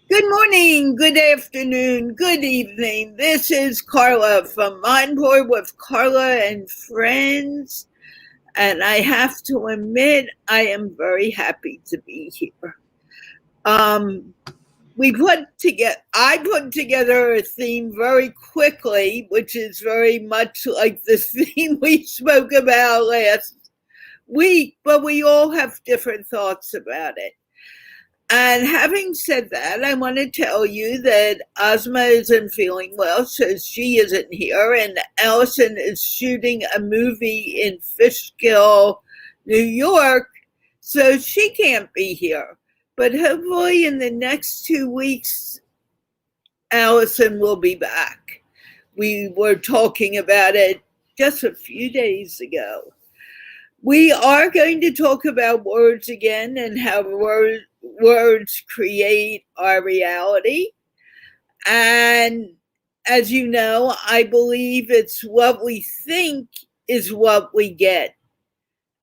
Good morning, good afternoon, good evening. This is Carla from MindPlore with Carla and Friends. And I have to admit, I am very happy to be here. Um, I put together a theme very quickly, which is very much like the theme we spoke about last week, but we all have different thoughts about it. And having said that, I want to tell you that Ozma isn't feeling well, so she isn't here. And Allison is shooting a movie in Fishkill, New York, so she can't be here. But hopefully, in the next 2 weeks, Allison will be back. We were talking about it just a few days ago. We are going to talk about words again and how words create our reality. And as you know, I believe it's what we think is what we get.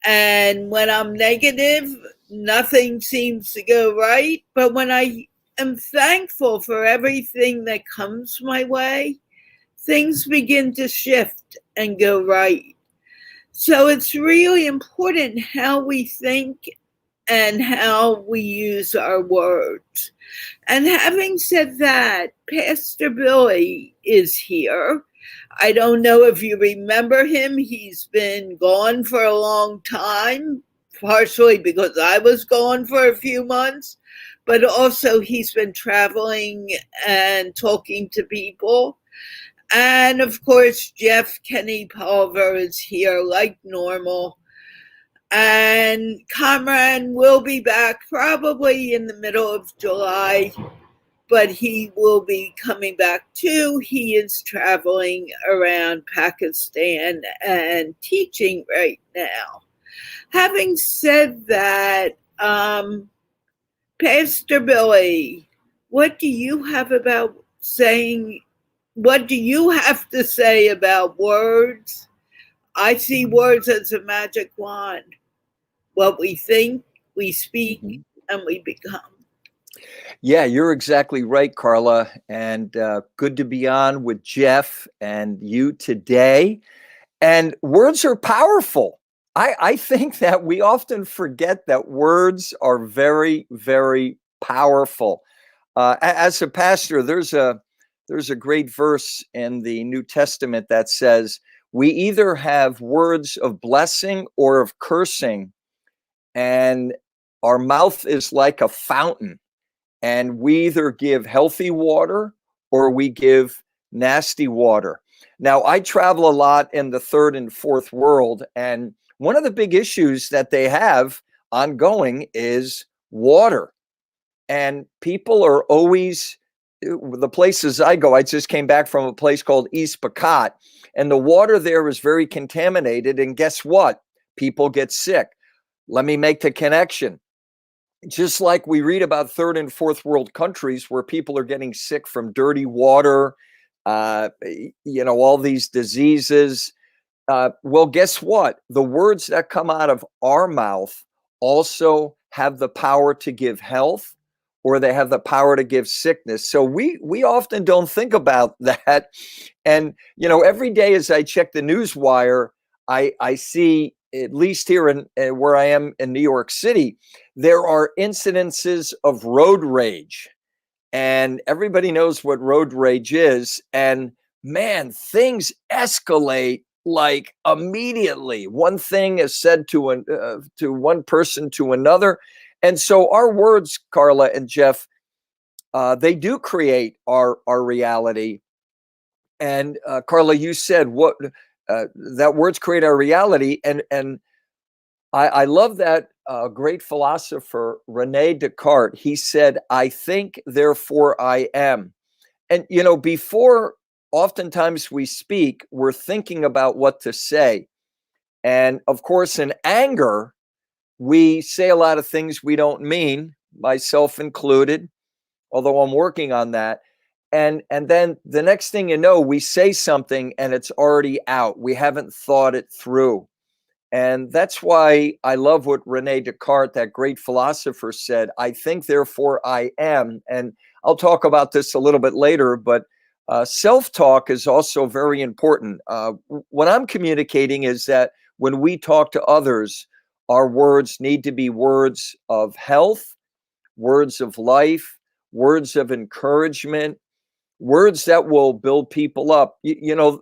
And when I'm negative, nothing seems to go right. But when I am thankful for everything that comes my way, things begin to shift and go right. So it's really important how we think and how we use our words. And having said that, Pastor Billy is here. I don't know if you remember him. He's been gone for a long time, partially because I was gone for a few months, but also he's been traveling and talking to people. And of course, Jeff Kenny Pulver is here like normal. And Cameron will be back probably in the middle of July, but he will be coming back too. He is traveling around Pakistan and teaching right now. Having said that, Pastor Billy, what do you have about saying? What do you have to say about words? I see words as a magic wand. What we think, we speak, Mhm. and we become. Yeah, you're exactly right, Carla. And good to be on with Jeff and you today. And words are powerful. I think that we often forget that words are very, very powerful. As a pastor, there's a great verse in the New Testament that says we either have words of blessing or of cursing, and our mouth is like a fountain, and we either give healthy water or we give nasty water. Now, I travel a lot in the third and fourth world, and one of the big issues that they have ongoing is water. And people are always, the places I go, I just came back from a place called East Pacot, and the water there is very contaminated. And guess what? People get sick. Let me make the connection. Just like we read about third and fourth world countries where people are getting sick from dirty water, all these diseases. Well, guess what? The words that come out of our mouth also have the power to give health, or they have the power to give sickness. So we often don't think about that. And every day as I check the news wire, I see, at least here in where I am in New York City, there are incidences of road rage, and everybody knows what road rage is. And man, things escalate like immediately. One thing is said to one person to another, and so our words, Carla and Jeff, they do create our reality. And Carla, you said what that words create our reality, and I love that great philosopher Rene Descartes. He said, "I think, therefore I am." And before oftentimes we speak, we're thinking about what to say. And of course, in anger, we say a lot of things we don't mean, myself included, although I'm working on that. And then the next thing you know, we say something and it's already out. We haven't thought it through. And that's why I love what Rene Descartes, that great philosopher, said, I think, therefore I am. And I'll talk about this a little bit later, but self-talk is also very important. What I'm communicating is that when we talk to others, our words need to be words of health, words of life, words of encouragement, words that will build people up.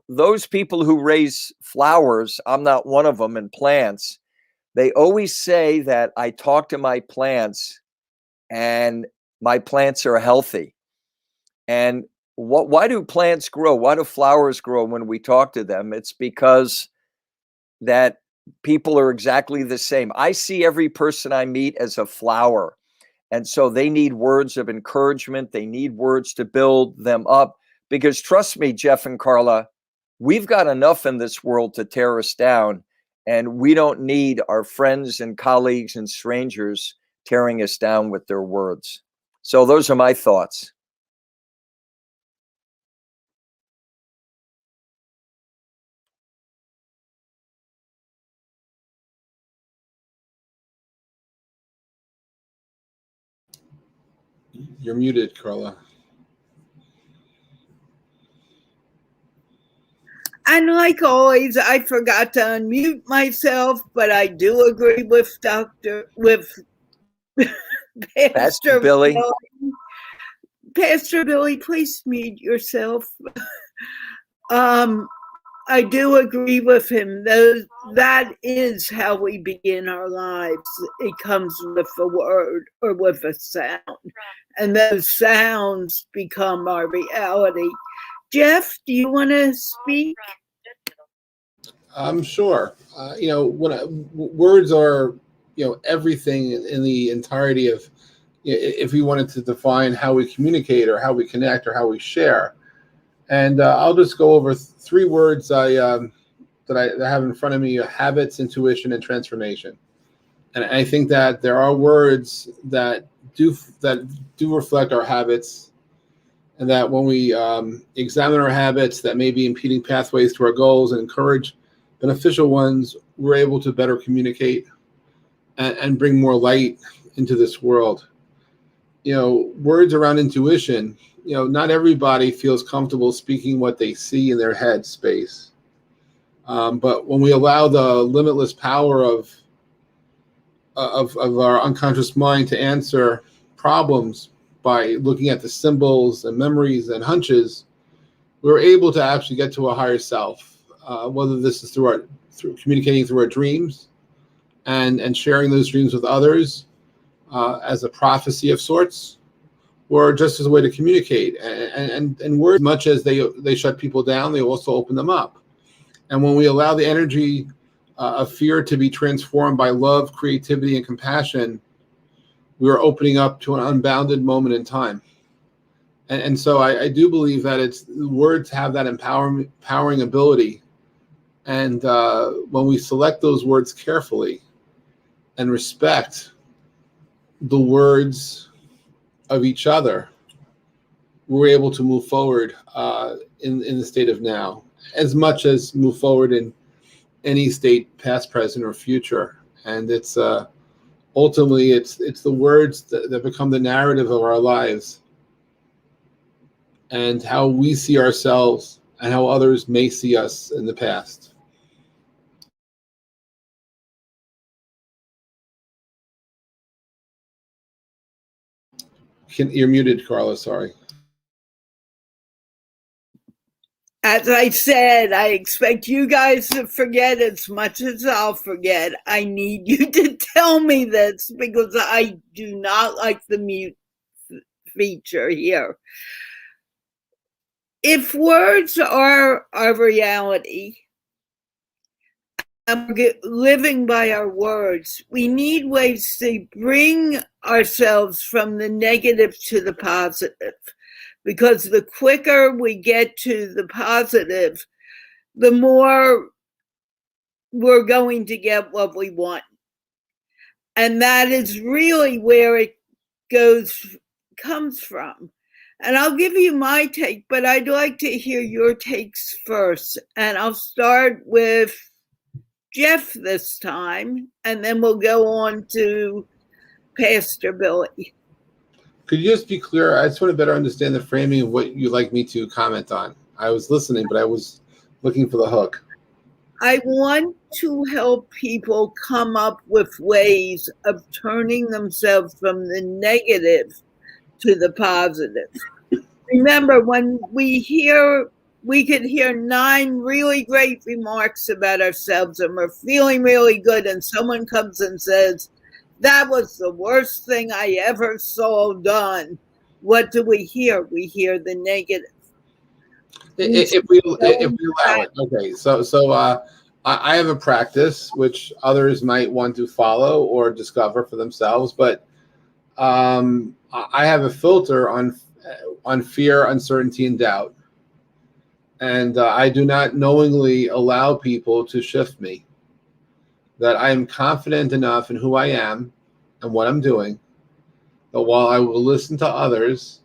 Those people who raise flowers, I'm not one of them, and plants, they always say that I talk to my plants and my plants are healthy. And why do plants grow? Why do flowers grow when we talk to them? It's because that people are exactly the same. I see every person I meet as a flower. And so they need words of encouragement. They need words to build them up. Because trust me, Jeff and Carla, we've got enough in this world to tear us down. And we don't need our friends and colleagues and strangers tearing us down with their words. So those are my thoughts. You're muted, Carla. And like always, I forgot to unmute myself, but I do agree with Pastor Billy. Pastor Billy, please mute yourself. I do agree with him. That is how we begin our lives. It comes with a word or with a sound. And those sounds become our reality. Jeff, do you want to speak? I'm sure. Words are, everything in the entirety of, if we wanted to define how we communicate or how we connect or how we share. And I'll just go over three words that I have in front of me: habits, intuition, and transformation. And I think that there are words that do reflect our habits, and that when we examine our habits that may be impeding pathways to our goals and encourage beneficial ones, we're able to better communicate and bring more light into this world. Words around intuition, not everybody feels comfortable speaking what they see in their head space. But when we allow the limitless power of our unconscious mind to answer problems by looking at the symbols and memories and hunches, we're able to actually get to a higher self. Whether this is through communicating through our dreams and sharing those dreams with others as a prophecy of sorts, or just as a way to communicate. And words, much as they shut people down, they also open them up. And when we allow the energy of fear to be transformed by love, creativity, and compassion, we are opening up to an unbounded moment in time. And so I do believe that words have that empowering ability. And when we select those words carefully and respect the words of each other, we're able to move forward in the state of now, as much as move forward in any state, past, present, or future. And it's ultimately it's the words that become the narrative of our lives, and how we see ourselves and how others may see us in the past. You're muted, Carla, sorry. As I said, I expect you guys to forget as much as I'll forget. I need you to tell me this because I do not like the mute feature here. If words are our reality, and we're living by our words, we need ways to bring ourselves from the negative to the positive. Because the quicker we get to the positive, the more we're going to get what we want. And that is really where it comes from. And I'll give you my take, but I'd like to hear your takes first. And I'll start with Jeff this time, and then we'll go on to Pastor Billy. Could you just be clear? I just want to better understand the framing of what you'd like me to comment on. I was listening, but I was looking for the hook. I want to help people come up with ways of turning themselves from the negative to the positive. Remember, when we could hear 9 really great remarks about ourselves and we're feeling really good, and someone comes and says, that was the worst thing I ever saw done. What do we hear? We hear the negative. If we allow it. Okay, so I have a practice which others might want to follow or discover for themselves, but I have a filter on fear, uncertainty, and doubt. And I do not knowingly allow people to shift me. That I am confident enough in who I am and what I'm doing, that while I will listen to others,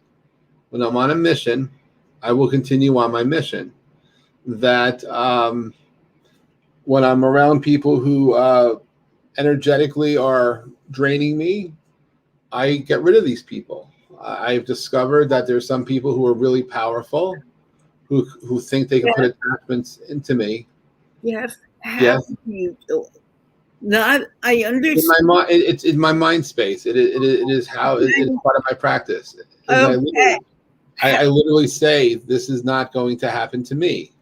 when I'm on a mission, I will continue on my mission. That when I'm around people who energetically are draining me, I get rid of these people. I've discovered that there's some people who are really powerful, who think they can put attachments into me. Yes. How do you do it? Not, I understand. In my mind, it's in my mind space. It is how it is part of my practice. Okay. I literally say, this is not going to happen to me.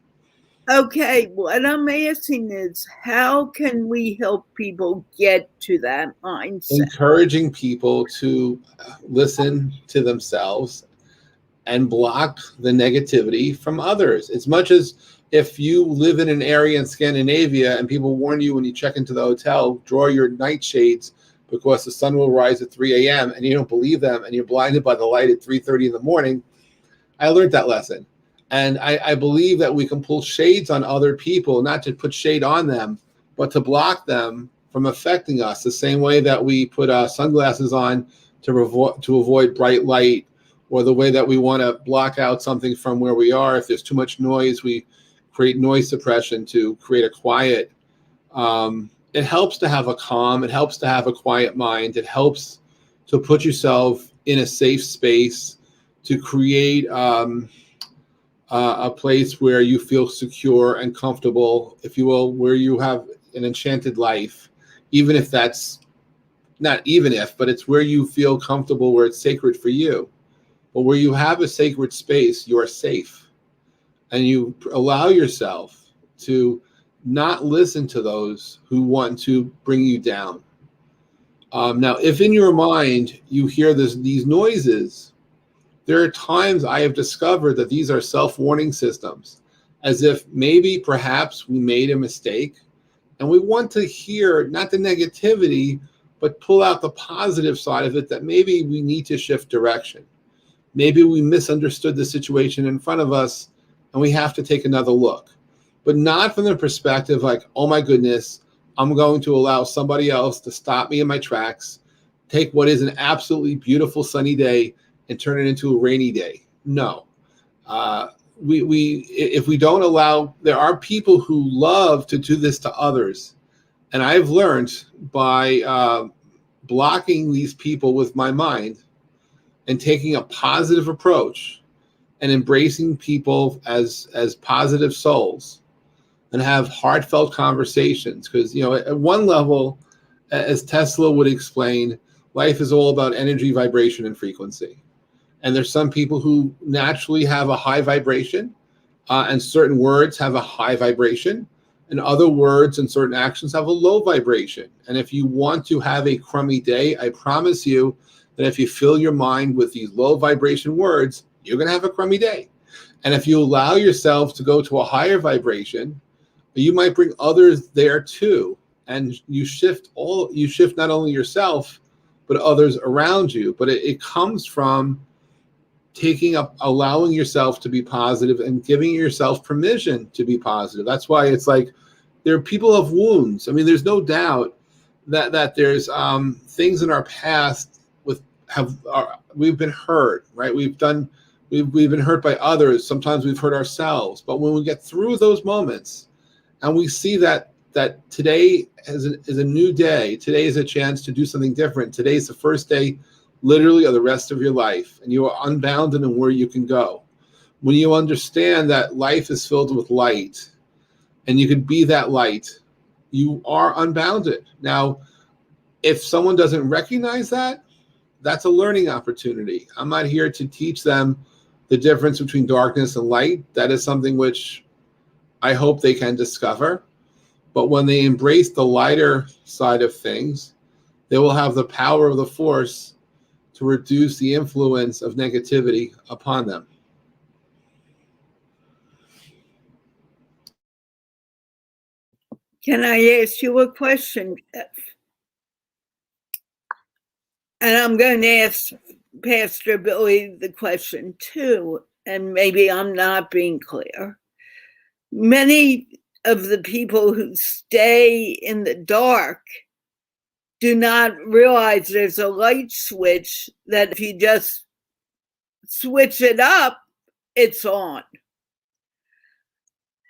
Okay, what I'm asking is, how can we help people get to that mindset? Encouraging people to listen to themselves and block the negativity from others. As much as if you live in an area in Scandinavia and people warn you when you check into the hotel, draw your nightshades because the sun will rise at 3 a.m. and you don't believe them and you're blinded by the light at 3:30 in the morning. I learned that lesson. And I believe that we can pull shades on other people, not to put shade on them, but to block them from affecting us the same way that we put sunglasses on to avoid bright light, or the way that we want to block out something from where we are. If there's too much noise, we create noise suppression to create a quiet. It helps to have a calm. It helps to have a quiet mind. It helps to put yourself in a safe space, to create a place where you feel secure and comfortable, if you will, where you have an enchanted life, even if that's not even if, but it's where you feel comfortable, where it's sacred for you. But where you have a sacred space, you're safe. And you allow yourself to not listen to those who want to bring you down. Now, if in your mind you hear these noises, there are times I have discovered that these are self-warning systems, as if maybe perhaps we made a mistake and we want to hear not the negativity, but pull out the positive side of it, that maybe we need to shift direction. Maybe we misunderstood the situation in front of us and we have to take another look, but not from the perspective like, oh my goodness, I'm going to allow somebody else to stop me in my tracks, take what is an absolutely beautiful sunny day and turn it into a rainy day. No. If we don't allow, there are people who love to do this to others. And I've learned by blocking these people with my mind and taking a positive approach and embracing people as positive souls and have heartfelt conversations. Because, at one level, as Tesla would explain, life is all about energy, vibration, and frequency. And there's some people who naturally have a high vibration, and certain words have a high vibration, and other words and certain actions have a low vibration. And if you want to have a crummy day, I promise you that if you fill your mind with these low vibration words, you're going to have a crummy day. And if you allow yourself to go to a higher vibration, you might bring others there too. And you shift not only yourself, but others around you. But it comes from allowing yourself to be positive and giving yourself permission to be positive. That's why it's like, there are people of wounds. I mean, there's no doubt that there's things in our past we've been hurt, right? We've been hurt by others. Sometimes we've hurt ourselves. But when we get through those moments and we see that that today is a new day. Today is a chance to do something different. Today is the first day, literally, of the rest of your life, and you are unbounded in where you can go. When you understand that life is filled with light, and you can be that light, you are unbounded. Now, if someone doesn't recognize that, that's a learning opportunity. I'm not here to teach them the difference between darkness and light. That is something which I hope they can discover. But when they embrace the lighter side of things, they will have the power of the force to reduce the influence of negativity upon them. Can I ask you a question, Jeff? And I'm going to ask Pastor Billy the question too, and maybe I'm not being clear. Many of the people who stay in the dark do not realize there's a light switch that if you just switch it up, it's on.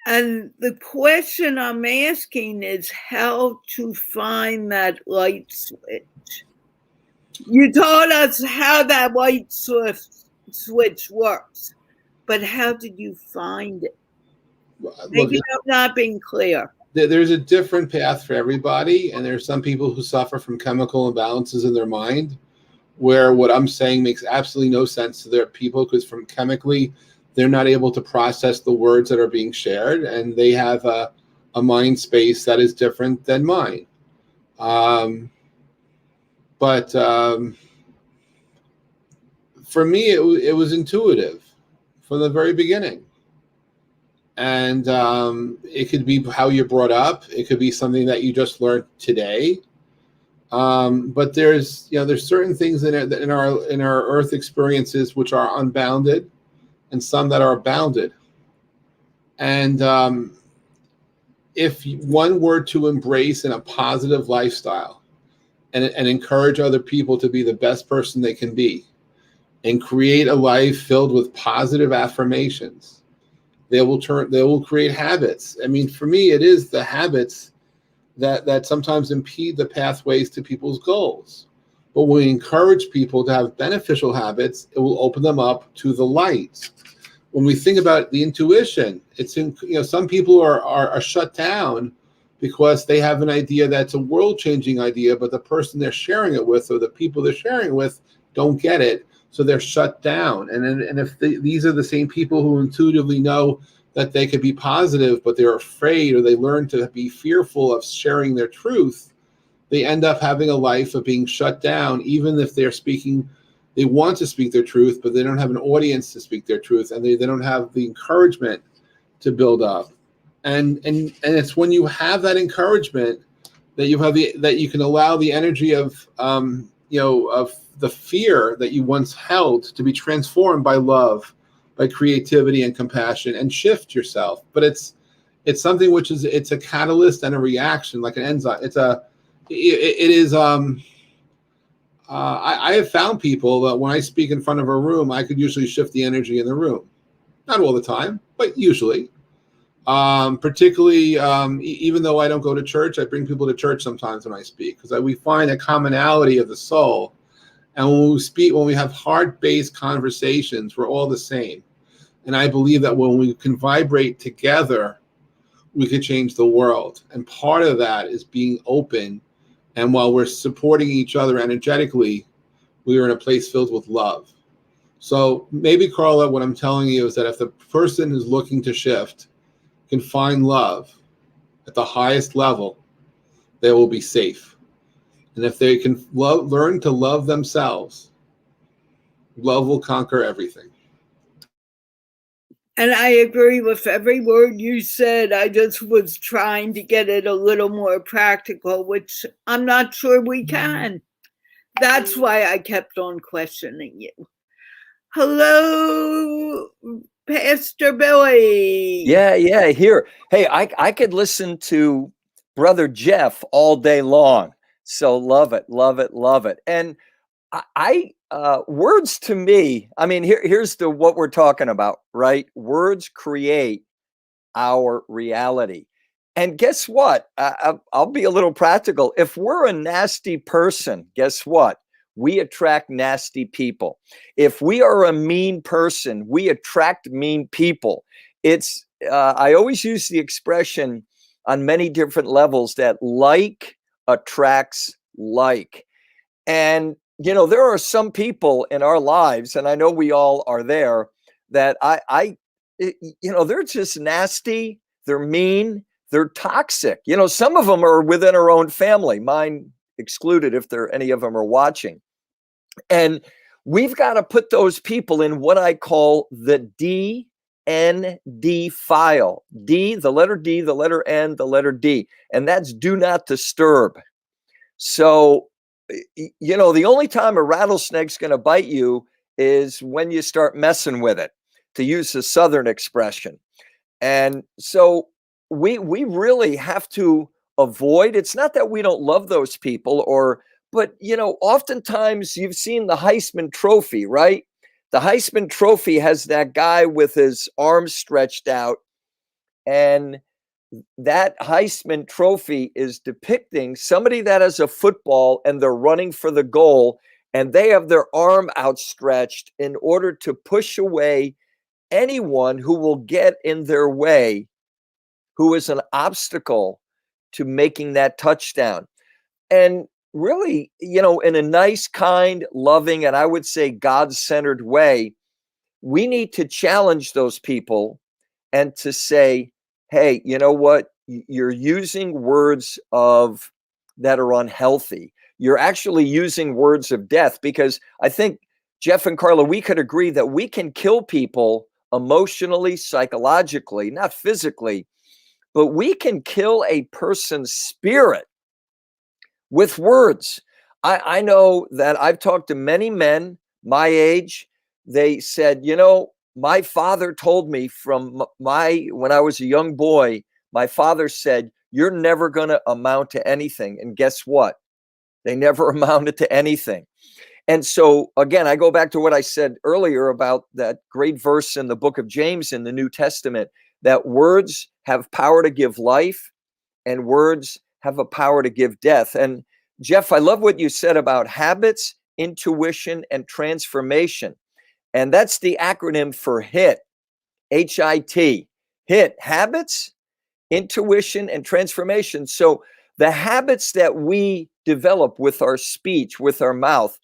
And the question I'm asking is how to find that light switch. You told us how that light switch works, but how did you find it? Maybe I'm not being clear. There's a different path for everybody, and there's some people who suffer from chemical imbalances in their mind, where what I'm saying makes absolutely no sense to their people, because from chemically, they're not able to process the words that are being shared, and they have a mind space that is different than mine. But for me, it was intuitive from the very beginning. And it could be how you're brought up. It could be something that you just learned today. But there's certain things in our earth experiences which are unbounded, and some that are bounded. And if one were to embrace in a positive lifestyle and encourage other people to be the best person they can be, and create a life filled with positive affirmations, they will create habits. I mean, for me, it is the habits that sometimes impede the pathways to people's goals. But when we encourage people to have beneficial habits, it will open them up to the light. When we think about the intuition, some people are shut down because they have an idea that's a world-changing idea, but the person they're sharing it with, or the people they're sharing it with, don't get it. So they're shut down. And if these are the same people who intuitively know that they could be positive, but they're afraid, or they learn to be fearful of sharing their truth, they end up having a life of being shut down, even if they want to speak their truth, but they don't have an audience to speak their truth, and they don't have the encouragement to build up. And it's when you have that encouragement that you can allow the energy of the fear that you once held to be transformed by love, by creativity and compassion, and shift yourself. But it's something which it's a catalyst and a reaction, like an enzyme. I have found people that when I speak in front of a room, I could usually shift the energy in the room. Not all the time, but usually. Particularly, even though I don't go to church, I bring people to church sometimes when I speak, because we find a commonality of the soul. And when we have heart-based conversations, we're all the same. And I believe that when we can vibrate together, we could change the world. And part of that is being open. And while we're supporting each other energetically, we are in a place filled with love. So maybe, Carla, what I'm telling you is that if the person is looking to shift can find love at the highest level, they will be safe. And if they can learn to love themselves, love will conquer everything. And I agree with every word you said. I just was trying to get it a little more practical, which I'm not sure we can. That's why I kept on questioning you. Hello, Pastor Billy. Yeah, here. Hey, I could listen to Brother Jeff all day long. So love it. And I words to me, I mean, here's what we're talking about, right? Words create our reality. And guess what? I'll be a little practical. If we're a nasty person, guess what? We attract nasty people. If we are a mean person, we attract mean people. It's I always use the expression on many different levels that like attracts like. And there are some people in our lives, and I know we all are there, that they're just nasty, they're mean, they're toxic. Some of them are within our own family, mine excluded if any of them are watching. And we've got to put those people in what I call the DND file. D, the letter D, the letter N, the letter D. And that's do not disturb. So, the only time a rattlesnake's going to bite you is when you start messing with it, to use the Southern expression. And so we really have to avoid. It's not that we don't love those people, but oftentimes you've seen the Heisman Trophy, right? The Heisman Trophy has that guy with his arms stretched out, and that Heisman Trophy is depicting somebody that has a football and they're running for the goal, and they have their arm outstretched in order to push away anyone who will get in their way, who is an obstacle to making that touchdown. And really, in a nice, kind, loving, and I would say God-centered way, we need to challenge those people and to say, hey, you know what? You're using words that are unhealthy. You're actually using words of death, because I think Jeff and Carla, we could agree that we can kill people emotionally, psychologically, not physically, but we can kill a person's spirit with words. I know that I've talked to many men my age. They said, my father told me when I was a young boy, my father said, you're never going to amount to anything. And guess what? They never amounted to anything. And so, again, I go back to what I said earlier about that great verse in the book of James in the New Testament, that words have power to give life and words have a power to give death. And Jeff, I love what you said about habits, intuition, and transformation. And that's the acronym for HIT, HIT, HIT, habits, intuition, and transformation. So the habits that we develop with our speech, with our mouth,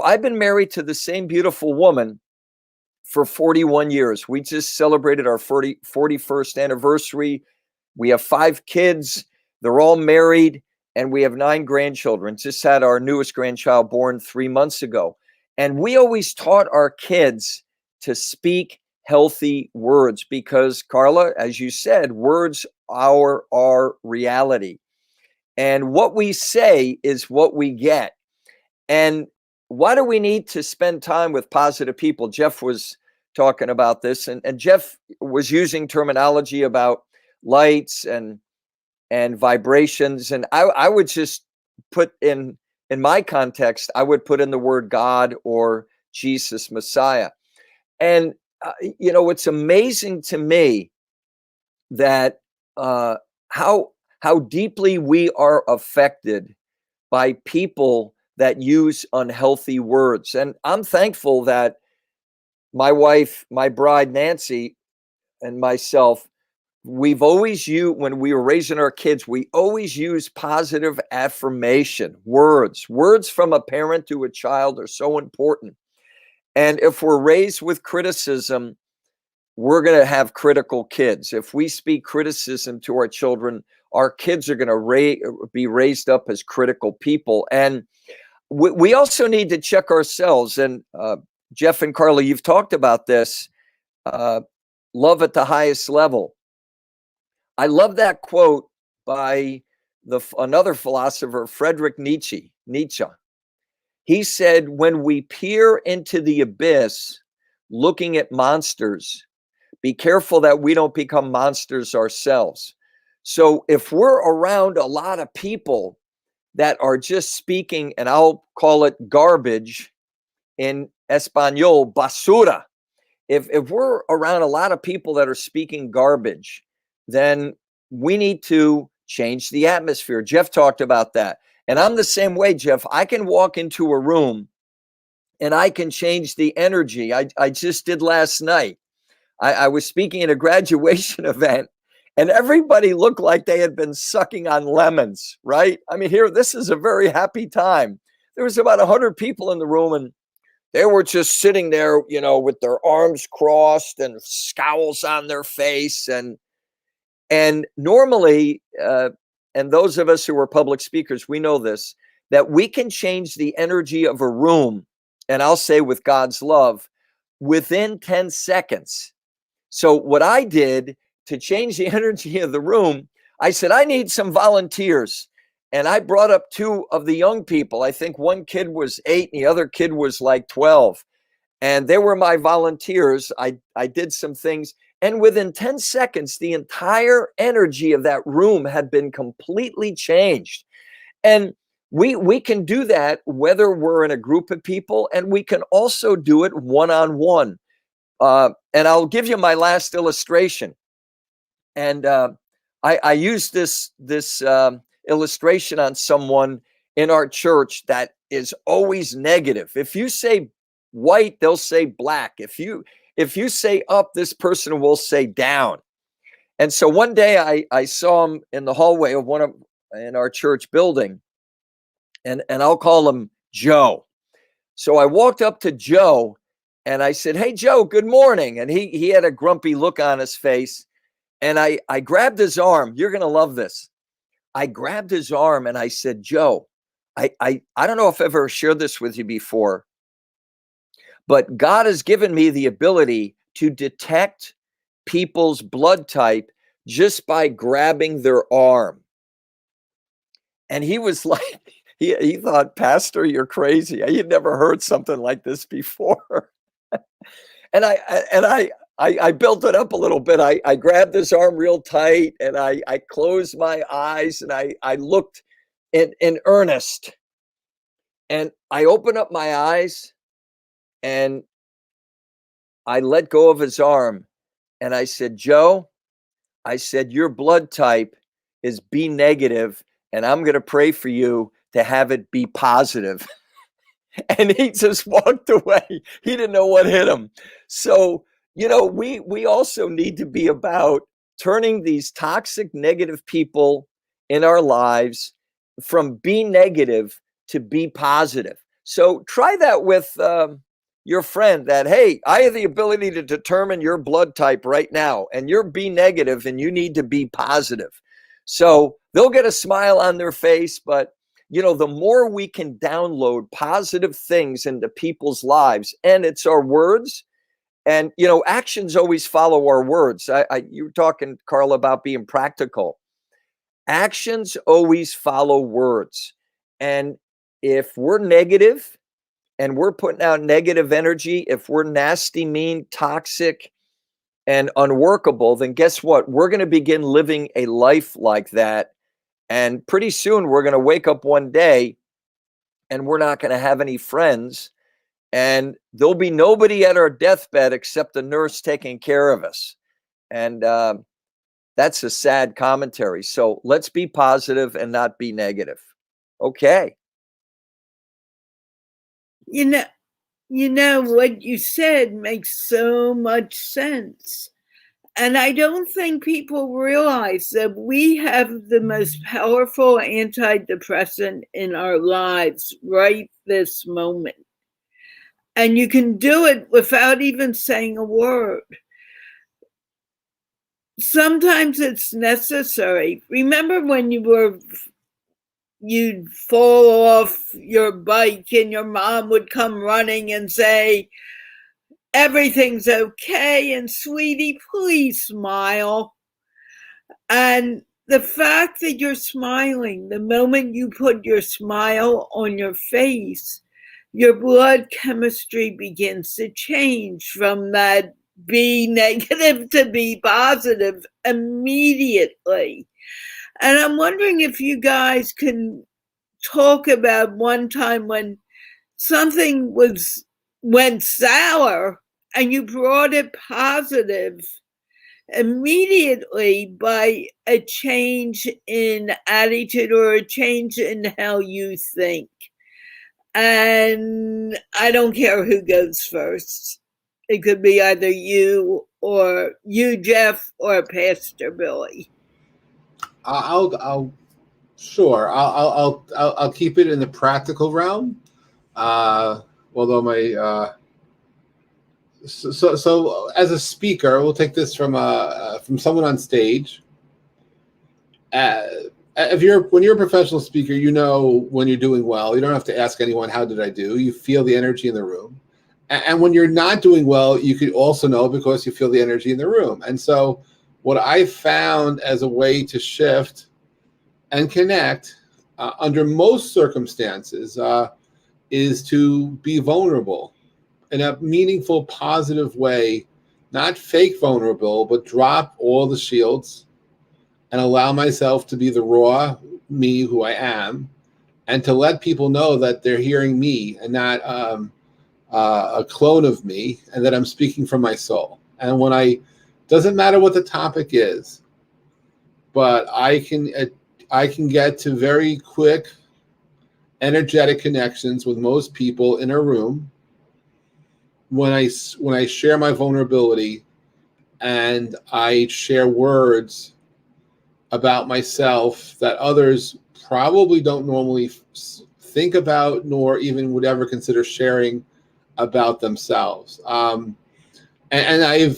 I've been married to the same beautiful woman for 41 years. We just celebrated our 41st anniversary. We have 5 kids. They're all married, and we have 9 grandchildren. Just had our newest grandchild born 3 months ago. And we always taught our kids to speak healthy words because, Carla, as you said, words are our reality. And what we say is what we get. And why do we need to spend time with positive people? Jeff was talking about this, and Jeff was using terminology about lights and vibrations. And I would just put in my context, I would put in the word God or Jesus, Messiah. And, it's amazing to me that how deeply we are affected by people that use unhealthy words. And I'm thankful that my wife, my bride, Nancy, and myself, we've always used, when we were raising our kids, we always use positive affirmation, words from a parent to a child are so important. And if we're raised with criticism, we're going to have critical kids. If we speak criticism to our children, our kids are going to be raised up as critical people. And we also need to check ourselves. And Jeff and Carla, you've talked about this, love at the highest level. I love that quote by another philosopher, Friedrich Nietzsche. He said, when we peer into the abyss looking at monsters, be careful that we don't become monsters ourselves. So if we're around a lot of people that are just speaking, and I'll call it garbage in Espanol, basura. If we're around a lot of people that are speaking garbage, then we need to change the atmosphere. Jeff talked about that. And I'm the same way, Jeff. I can walk into a room and I can change the energy. I just did last night. I was speaking at a graduation event, and everybody looked like they had been sucking on lemons, right? I mean, here, this is a very happy time. There was about 100 people in the room, and they were just sitting there, you know, with their arms crossed and scowls on their face. And normally, and those of us who are public speakers, we know this, that we can change the energy of a room, and I'll say with God's love, within 10 seconds. So what I did to change the energy of the room, I said, I need some volunteers. And I brought up two of the young people. I think one kid was 8 and the other kid was like 12. And they were my volunteers. I did some things. And within 10 seconds, the entire energy of that room had been completely changed. And we can do that whether we're in a group of people, and we can also do it one-on-one. And I'll give you my last illustration. And I used this illustration on someone in our church that is always negative. If you say white, they'll say black. If you say up, this person will say down. And so one day I saw him in the hallway of in our church building, and I'll call him Joe. So I walked up to Joe and I said, hey, Joe, good morning. And he had a grumpy look on his face. And I grabbed his arm. You're going to love this. I grabbed his arm and I said, Joe, I don't know if I've ever shared this with you before, but God has given me the ability to detect people's blood type just by grabbing their arm. And he was like, he thought, Pastor, you're crazy. You'd never heard something like this before. And I built it up a little bit. I grabbed his arm real tight and I closed my eyes and I looked in earnest. And I opened up my eyes and I let go of his arm. And I said, Joe, I said, your blood type is B negative, and I'm going to pray for you to have it be positive. And he just walked away. He didn't know what hit him. So, you know, we also need to be about turning these toxic, negative people in our lives from B negative to be positive. So try that with your friend that, hey, I have the ability to determine your blood type right now, and you're B negative and you need to be positive. So they'll get a smile on their face, but you know, the more we can download positive things into people's lives, and it's our words, and, you know, actions always follow our words. You were talking, Carla, about being practical. Actions always follow words. And if we're negative and we're putting out negative energy, if we're nasty, mean, toxic, and unworkable, then guess what? We're going to begin living a life like that. And pretty soon we're going to wake up one day and we're not going to have any friends. And there'll be nobody at our deathbed except the nurse taking care of us. And that's a sad commentary. So let's be positive and not be negative. Okay. You know what you said makes so much sense. And I don't think people realize that we have the most powerful antidepressant in our lives right this moment. And you can do it without even saying a word. Sometimes it's necessary. Remember when you'd fall off your bike and your mom would come running and say, everything's okay, and sweetie, please smile. And the fact that you're smiling, the moment you put your smile on your face, your blood chemistry begins to change from that B negative to B positive immediately. And I'm wondering if you guys can talk about one time when something went sour and you brought it positive immediately by a change in attitude or a change in how you think. And I don't care who goes first. It could be either you, Jeff, or Pastor Billy. I'll sure. I'll keep it in the practical realm. Although my so as a speaker, we'll take this from someone on stage. When you're a professional speaker, you know when you're doing well. You don't have to ask anyone, how did I do? You feel the energy in the room. And when you're not doing well, you could also know because you feel the energy in the room. And so what I found as a way to shift and connect under most circumstances is to be vulnerable in a meaningful, positive way, not fake vulnerable, but drop all the shields and allow myself to be the raw me who I am, and to let people know that they're hearing me and not a clone of me, and that I'm speaking from my soul. And doesn't matter what the topic is, but I can get to very quick, energetic connections with most people in a room when I share my vulnerability and I share words about myself that others probably don't normally think about, nor even would ever consider sharing about themselves. And I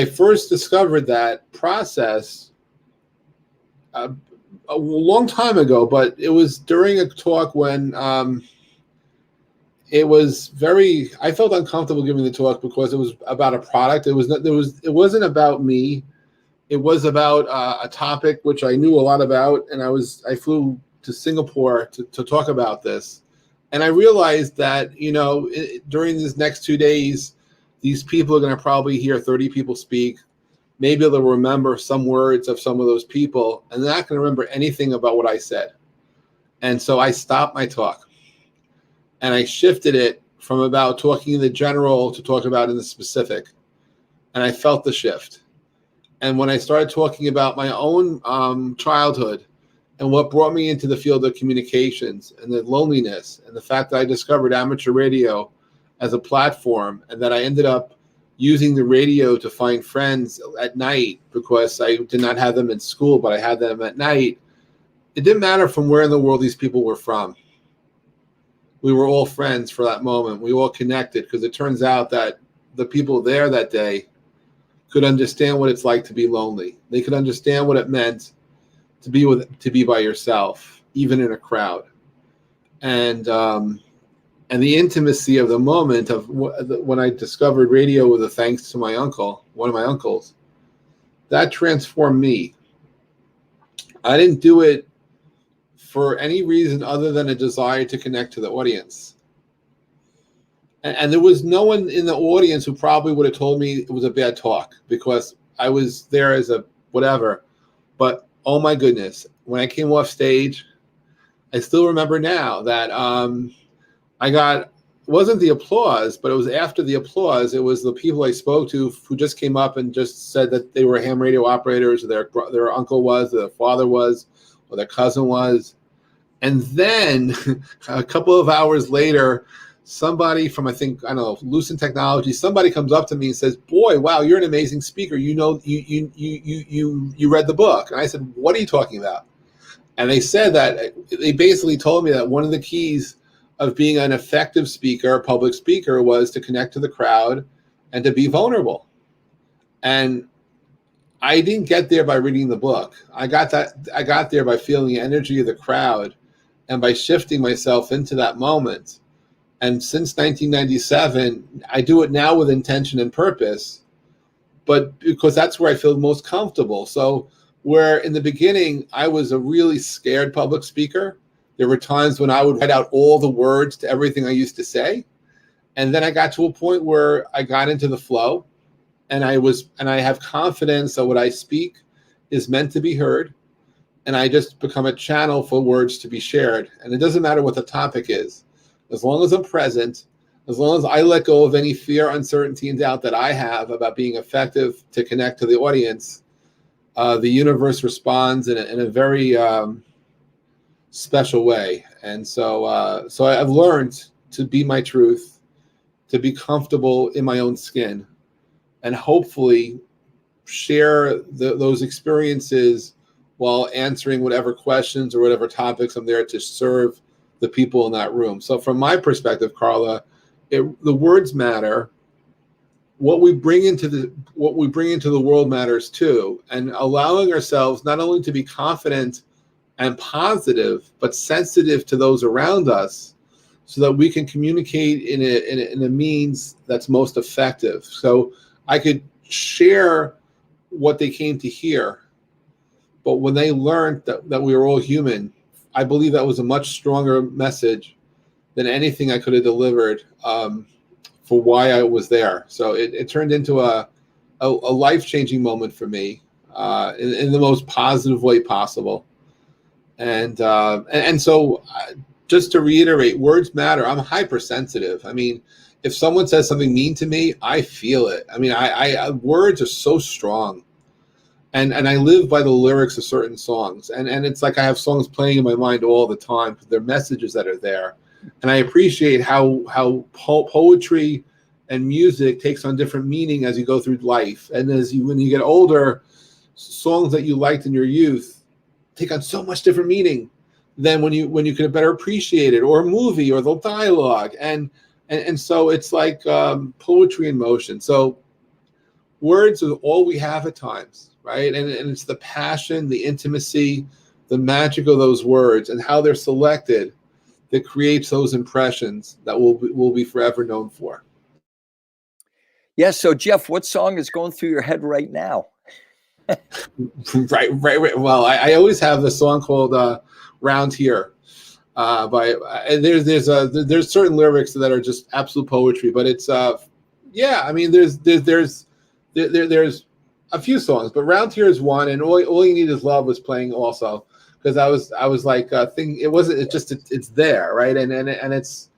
first discovered that process a long time ago, but it was during a talk when I felt uncomfortable giving the talk because it was about a product. It wasn't about me. It was about a topic which I knew a lot about, and I flew to Singapore to talk about this. And I realized that, during these next 2 days, these people are going to probably hear 30 people speak. Maybe they'll remember some words of some of those people, and they're not going to remember anything about what I said. And so I stopped my talk, and I shifted it from about talking in the general to talk about in the specific. And I felt the shift. And when I started talking about my own childhood and what brought me into the field of communications and the loneliness and the fact that I discovered amateur radio as a platform, and that I ended up using the radio to find friends at night because I did not have them in school, but I had them at night. It didn't matter from where in the world these people were from. We were all friends for that moment. We all connected because it turns out that the people there that day could understand what it's like to be lonely. They could understand what it meant to be by yourself, even in a crowd. And the intimacy of the moment of when I discovered radio with a thanks to my uncle, one of my uncles, that transformed me. I didn't do it for any reason other than a desire to connect to the audience. And there was no one in the audience who probably would have told me it was a bad talk because I was there as a whatever. But oh my goodness, when I came off stage, I still remember now that it wasn't the applause, but it was after the applause. It was the people I spoke to who just came up and just said that they were ham radio operators, or their uncle was, their father was, or their cousin was. And then a couple of hours later, somebody from, Lucent Technology, somebody comes up to me and says, "Boy, wow, you're an amazing speaker. You read the book." And I said, "What are you talking about?" And they said that they basically told me that one of the keys of being an effective speaker, a public speaker, was to connect to the crowd and to be vulnerable. And I didn't get there by reading the book. I got there by feeling the energy of the crowd and by shifting myself into that moment. And since 1997, I do it now with intention and purpose, but because that's where I feel most comfortable. So where in the beginning, I was a really scared public speaker, there were times when I would write out all the words to everything I used to say. And then I got to a point where I got into the flow, and I have confidence that what I speak is meant to be heard. And I just become a channel for words to be shared. And it doesn't matter what the topic is. As long as I'm present, As long as I let go of any fear, uncertainty, and doubt that I have about being effective to connect to the audience, the universe responds in a very special way. And so I've learned to be my truth, to be comfortable in my own skin, and hopefully share those experiences while answering whatever questions or whatever topics I'm there to serve the people in that room. So from my perspective, Carla, the words matter. What we bring into the world matters too, and allowing ourselves not only to be confident and positive, but sensitive to those around us, so that we can communicate in a means that's most effective. So I could share what they came to hear, but when they learned that we were all human, I believe that was a much stronger message than anything I could have delivered for why I was there. So it turned into a life-changing moment for me in the most positive way possible. And so just to reiterate, words matter. I'm hypersensitive. I mean, if someone says something mean to me, I feel it. I mean, I words are so strong. And I live by the lyrics of certain songs. And it's like I have songs playing in my mind all the time. They're messages that are there. And I appreciate how poetry and music takes on different meaning as you go through life. And when you get older, songs that you liked in your youth take on so much different meaning than when you could better appreciate it, or a movie, or the dialogue. And so it's like poetry in motion. So words are all we have at times, right? And it's the passion, the intimacy, the magic of those words and how they're selected that creates those impressions that we'll be forever known for. Yeah. So Jeff, what song is going through your head right now? Right. Well, I always have the song called "Round Here." There's certain lyrics that are just absolute poetry, but it's yeah. I mean, there's a few songs, but "Round Here" is one, and all You Need Is Love was playing also, because I was like thinking it's there, right? And it's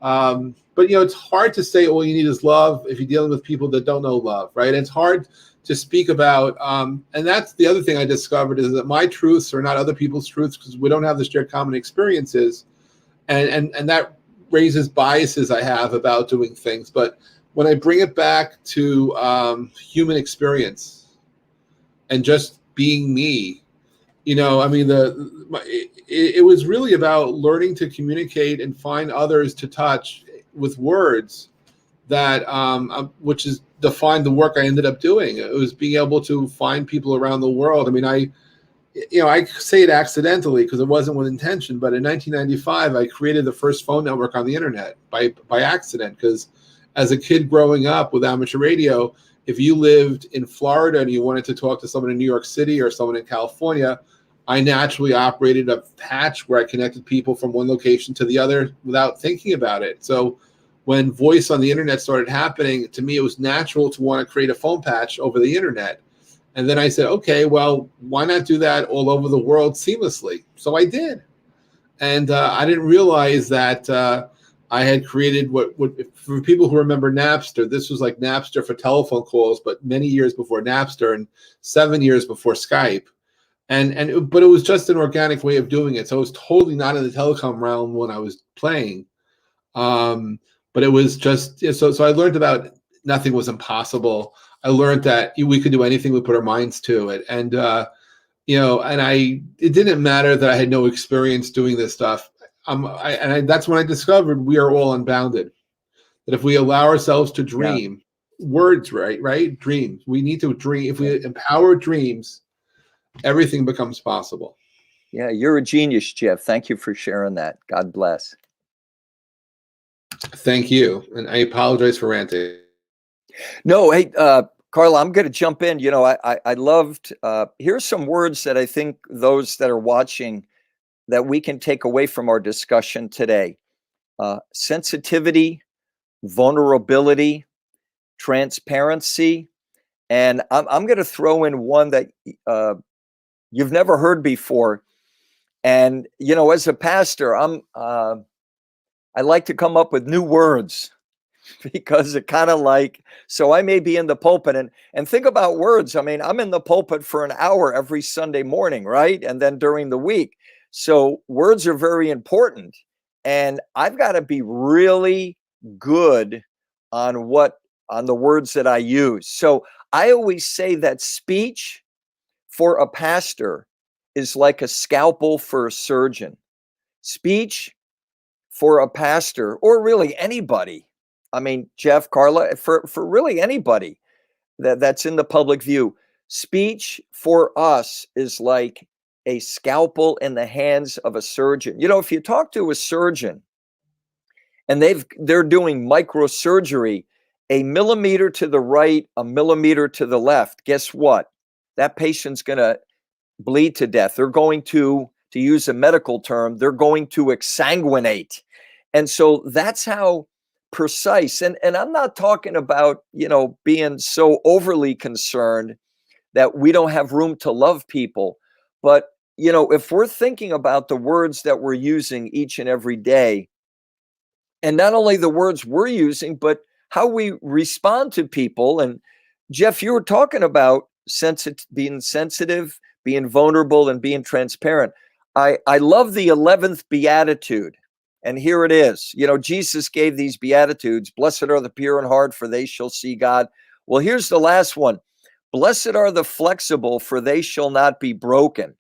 but it's hard to say all you need is love if you're dealing with people that don't know love, right? And it's hard to speak about, and that's the other thing I discovered, is that my truths are not other people's truths, because we don't have the shared common experiences, and that raises biases I have about doing things. But when I bring it back to human experience and just being me, I mean, it was really about learning to communicate and find others to touch with words that, which is defined the work I ended up doing. It was being able to find people around the world. I mean, I say it accidentally because it wasn't with intention, but in 1995, I created the first phone network on the internet by accident, because as a kid growing up with amateur radio, if you lived in Florida and you wanted to talk to someone in New York City or someone in California, I naturally operated a patch where I connected people from one location to the other without thinking about it. So when voice on the internet started happening, to me, it was natural to want to create a phone patch over the internet. And then I said, okay, well, why not do that all over the world seamlessly? So I did. And I didn't realize that I had created what, for people who remember Napster, this was like Napster for telephone calls, but many years before Napster and 7 years before Skype. But it was just an organic way of doing it. So it was totally not in the telecom realm when I was playing. But it was just, so I learned about nothing was impossible. I learned that we could do anything we put our minds to it. And, it didn't matter that I had no experience doing this stuff. That's when I discovered we are all unbounded. That if we allow ourselves to dream, words, right? Dreams. We need to dream. If we empower dreams, everything becomes possible. Yeah, you're a genius, Jeff. Thank you for sharing that. God bless. Thank you. And I apologize for ranting. No, hey, Carla, I'm going to jump in. I loved, here's some words that I think those that are watching that we can take away from our discussion today. Sensitivity, vulnerability, transparency. And I'm going to throw in one that you've never heard before. And, as a pastor, I like to come up with new words because it kind of like, so I may be in the pulpit and think about words. I mean, I'm in the pulpit for an hour every Sunday morning, right? And then during the week. So words are very important. And I've got to be really good on on the words that I use. So I always say that speech for a pastor is like a scalpel for a surgeon. Speech for a pastor, or really anybody. I mean, Jeff, Carla, for really anybody that's in the public view, speech for us is like a scalpel in the hands of a surgeon. You know, if you talk to a surgeon and they're doing microsurgery, a millimeter to the right, a millimeter to the left, guess what? That patient's going to bleed to death. They're going to use a medical term, they're going to exsanguinate. And so that's how precise. And I'm not talking about, you know, being so overly concerned that we don't have room to love people. But, you know, if we're thinking about the words that we're using each and every day, and not only the words we're using, but how we respond to people. And Jeff, you were talking about being sensitive, being vulnerable, and being transparent. I love the 11th beatitude. And here it is. You know, Jesus gave these beatitudes. Blessed are the pure in heart, for they shall see God. Well, here's the last one. Blessed are the flexible, for they shall not be broken.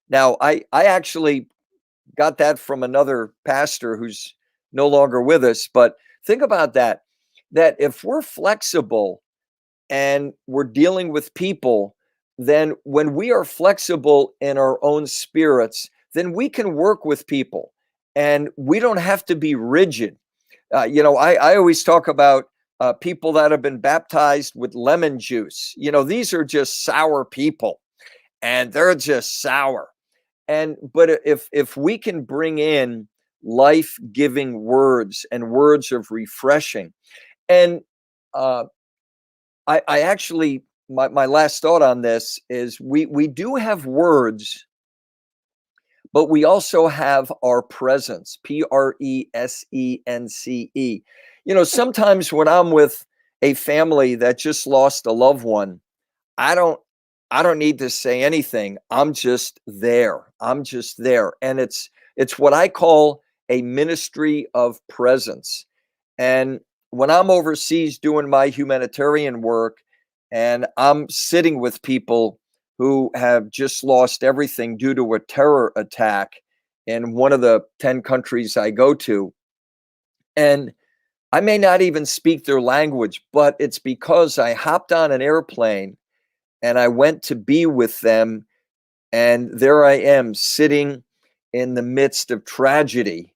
Now, I actually got that from another pastor who's no longer with us. But think about that if we're flexible and we're dealing with people, then when we are flexible in our own spirits, then we can work with people and we don't have to be rigid. You know, I always talk about people that have been baptized with lemon juice. You know, these are just sour people and they're just sour. But if we can bring in life-giving words and words of refreshing, and I actually, my last thought on this is we do have words, but we also have our presence, Presence. You know, sometimes when I'm with a family that just lost a loved one, I don't need to say anything. I'm just there. I'm just there. And it's what I call a ministry of presence. And when I'm overseas doing my humanitarian work and I'm sitting with people who have just lost everything due to a terror attack in one of the 10 countries I go to, and I may not even speak their language, but it's because I hopped on an airplane and I went to be with them. And there I am sitting in the midst of tragedy.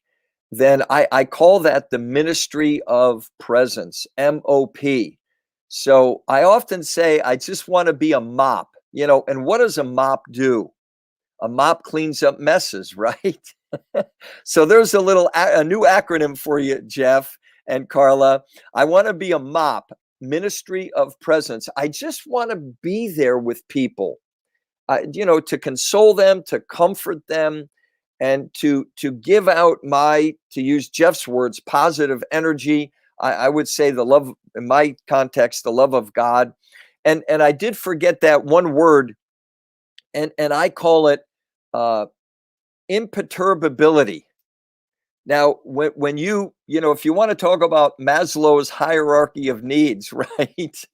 Then I call that the ministry of presence, MOP. So I often say, I just want to be a mop, you know, and what does a mop do? A mop cleans up messes, right? So there's a new acronym for you, Jeff and Carla. I want to be a mop, ministry of presence. I just want to be there with people, you know, to console them, to comfort them, and to give out to use Jeff's words, positive energy. I would say the love, in my context, the love of God. And I did forget that one word, and I call it imperturbability. Now, when you know, if you want to talk about Maslow's hierarchy of needs, right?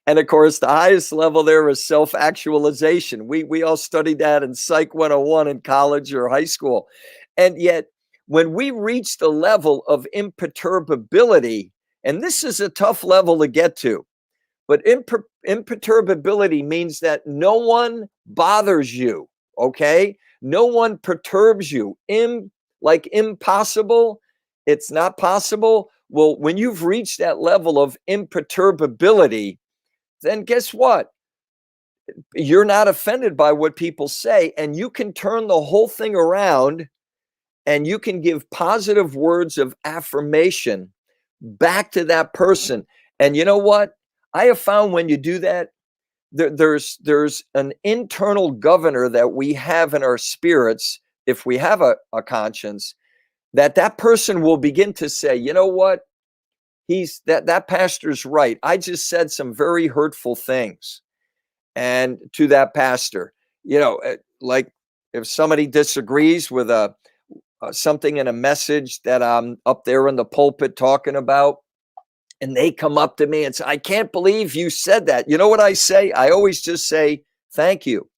And of course, the highest level there is self-actualization. We all studied that in Psych 101 in college or high school. And yet, when we reach the level of imperturbability, and this is a tough level to get to, but imperturbability means that no one bothers you, okay? No one perturbs you. Like impossible, it's not possible. Well, when you've reached that level of imperturbability, then guess what? You're not offended by what people say, and you can turn the whole thing around and you can give positive words of affirmation back to that person. And you know what? I have found when you do that, there's an internal governor that we have in our spirits, if we have a conscience, that person will begin to say, you know what? that pastor's right. I just said some very hurtful things and to that pastor, like if somebody disagrees with something in a message that I'm up there in the pulpit talking about, and they come up to me and say, I can't believe you said that. You know what I say? I always just say, thank you.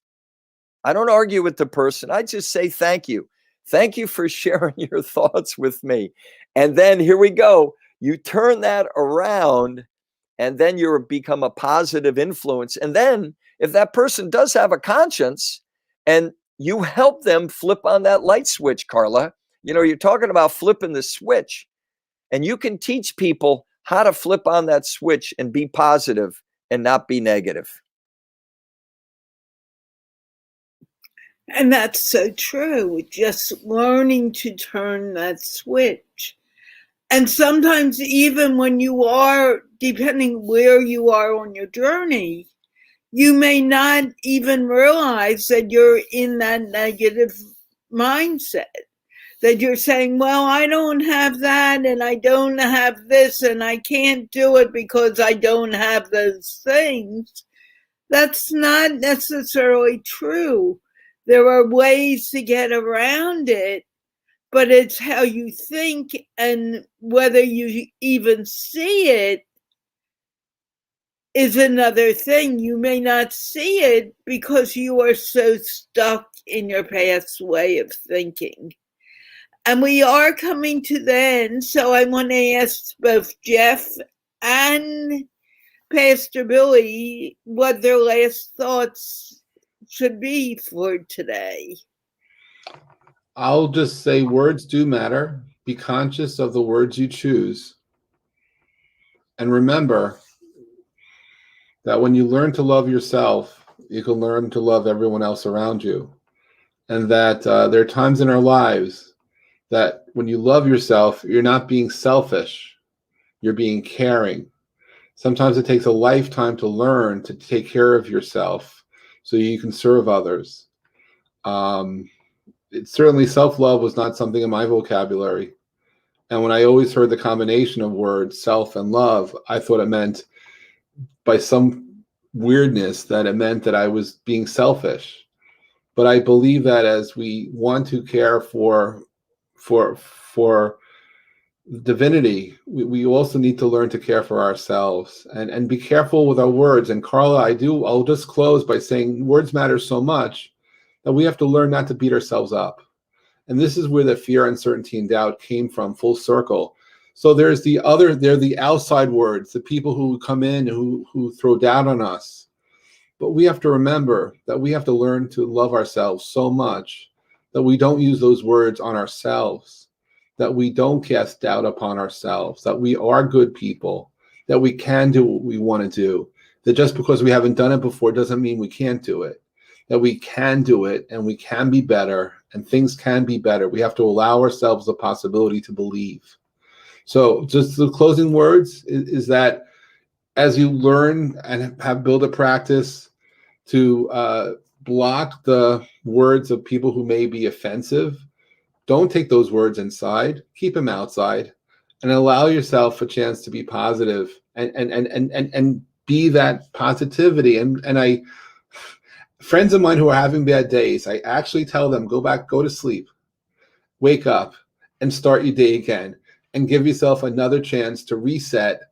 I don't argue with the person. I just say, thank you. Thank you for sharing your thoughts with me. And then here we go. You turn that around, and then you become a positive influence. And then if that person does have a conscience and you help them flip on that light switch, Carla, you're talking about flipping the switch, and you can teach people how to flip on that switch and be positive and not be negative. And that's so true. Just learning to turn that switch. And sometimes even when you are, depending where you are on your journey, you may not even realize that you're in that negative mindset. That you're saying, well, I don't have that, and I don't have this, and I can't do it because I don't have those things. That's not necessarily true. There are ways to get around it, but it's how you think and whether you even see it is another thing. You may not see it because you are so stuck in your past way of thinking. And we are coming to the end, so I want to ask both Jeff and Pastor Billy what their last thoughts should be for today. I'll just say words do matter. Be conscious of the words you choose. And remember that when you learn to love yourself, you can learn to love everyone else around you. And that there are times in our lives that when you love yourself, you're not being selfish, you're being caring. Sometimes it takes a lifetime to learn to take care of yourself so you can serve others. Certainly self-love was not something in my vocabulary. And when I always heard the combination of words, self and love, I thought it meant by some weirdness that it meant that I was being selfish. But I believe that as we want to care for divinity, we also need to learn to care for ourselves and be careful with our words. And Carla, I'll just close by saying words matter so much that we have to learn not to beat ourselves up. And this is where the fear, uncertainty, and doubt came from, full circle. So there are the outside words, the people who come in, who throw doubt on us. But we have to remember that we have to learn to love ourselves so much that we don't use those words on ourselves, that we don't cast doubt upon ourselves, that we are good people, that we can do what we want to do, that just because we haven't done it before doesn't mean we can't do it, that we can do it and we can be better and things can be better. We have to allow ourselves the possibility to believe. So just the closing words is that as you learn and have built a practice to block the words of people who may be offensive, don't take those words inside, keep them outside, and allow yourself a chance to be positive and be that positivity. And friends of mine who are having bad days, I actually tell them, go to sleep, wake up, and start your day again, and give yourself another chance to reset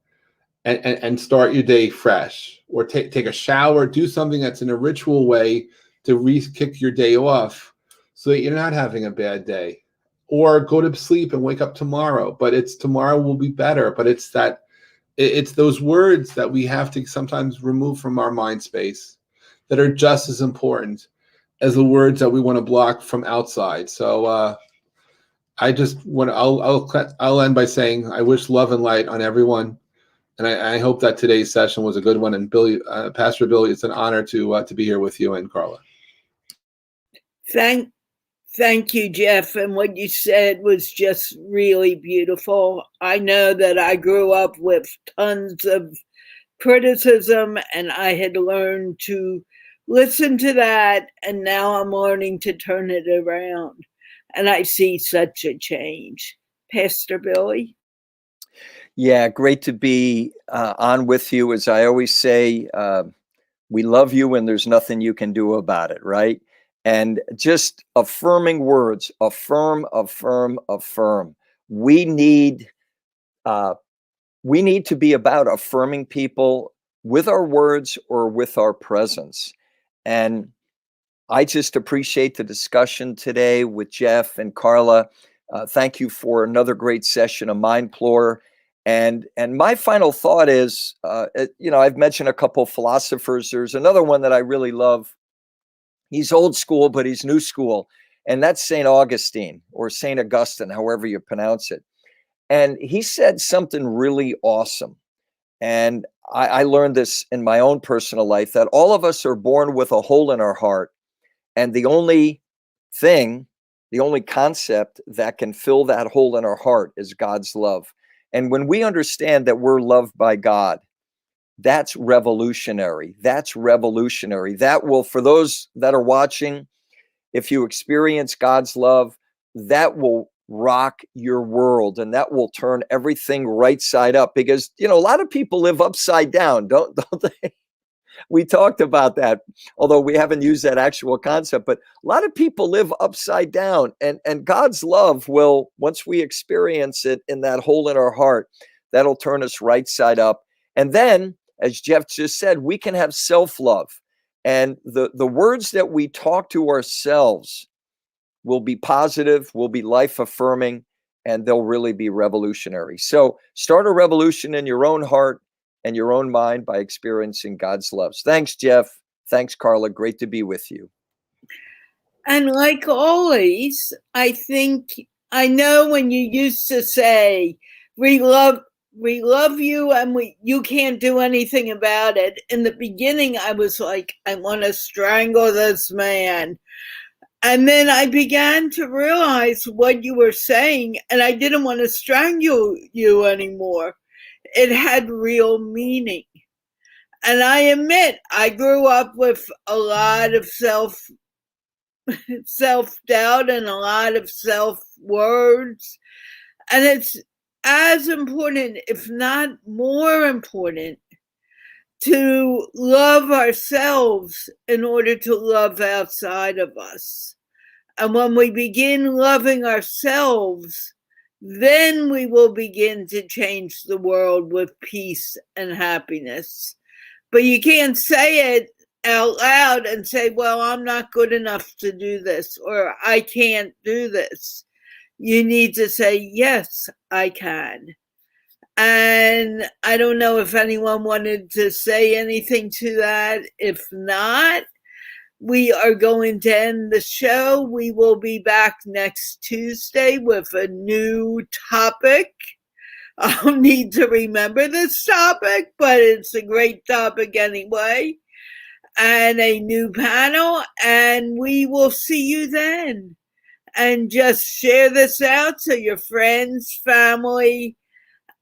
and start your day fresh, or take a shower, do something that's in a ritual way to kick your day off so that you're not having a bad day, or go to sleep and wake up tomorrow. But tomorrow will be better. But it's those words that we have to sometimes remove from our mind space that are just as important as the words that we want to block from outside. So I'll end by saying I wish love and light on everyone. And I hope that today's session was a good one. And Billy, Pastor Billy, it's an honor to be here with you and Carla. Thank you, Jeff. And what you said was just really beautiful. I know that I grew up with tons of criticism, and I had learned to listen to that. And now I'm learning to turn it around. And I see such a change. Pastor Billy? Yeah, great to be on with you. As I always say, we love you and there's nothing you can do about it, right? And just affirming words, affirm, affirm, affirm. We need uh, we need to be about affirming people with our words or with our presence. And I just appreciate the discussion today with Jeff and Carla. Thank you for another great session of MindPlore. And my final thought is, I've mentioned a couple philosophers. There's another one that I really love. He's old school, but he's new school, and that's Saint Augustine or Saint Augustine, however you pronounce it. And he said something really awesome. And I learned this in my own personal life, that all of us are born with a hole in our heart. And the only thing, the only concept that can fill that hole in our heart is God's love. And when we understand that we're loved by God, that's revolutionary. That's revolutionary. That will, for those that are watching, if you experience God's love, that will rock your world and that will turn everything right side up, because a lot of people live upside down, don't they? We talked about that, although we haven't used that actual concept, but a lot of people live upside down, and God's love will, once we experience it in that hole in our heart, that'll turn us right side up. And then, as Jeff just said, we can have self-love, and the words that we talk to ourselves will be positive, will be life affirming, and they'll really be revolutionary. So start a revolution in your own heart and your own mind by experiencing God's love. Thanks, Jeff. Thanks, Carla. Great to be with you. And like always, I know when you used to say, we love you and you can't do anything about it. In the beginning, I was like, I want to strangle this man. And then I began to realize what you were saying, and I didn't want to strangle you anymore. It had real meaning. And I admit, I grew up with a lot of self-doubt and a lot of self-words. And it's as important, if not more important, to love ourselves in order to love outside of us. And when we begin loving ourselves, then we will begin to change the world with peace and happiness. But you can't say it out loud and say, well, I'm not good enough to do this, or I can't do this. You need to say, yes, I can. And I don't know if anyone wanted to say anything to that. If not, we are going to end the show. We will be back next Tuesday with a new topic. I'll need to remember this topic, but it's a great topic anyway. And a new panel, and we will see you then. And just share this out so your friends, family,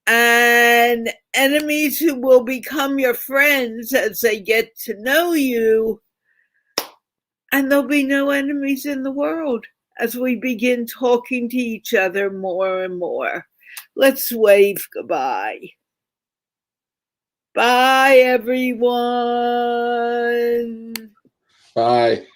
and enemies who will become your friends as they get to know you. And there'll be no enemies in the world as we begin talking to each other more and more. Let's wave goodbye. Bye, everyone. Bye.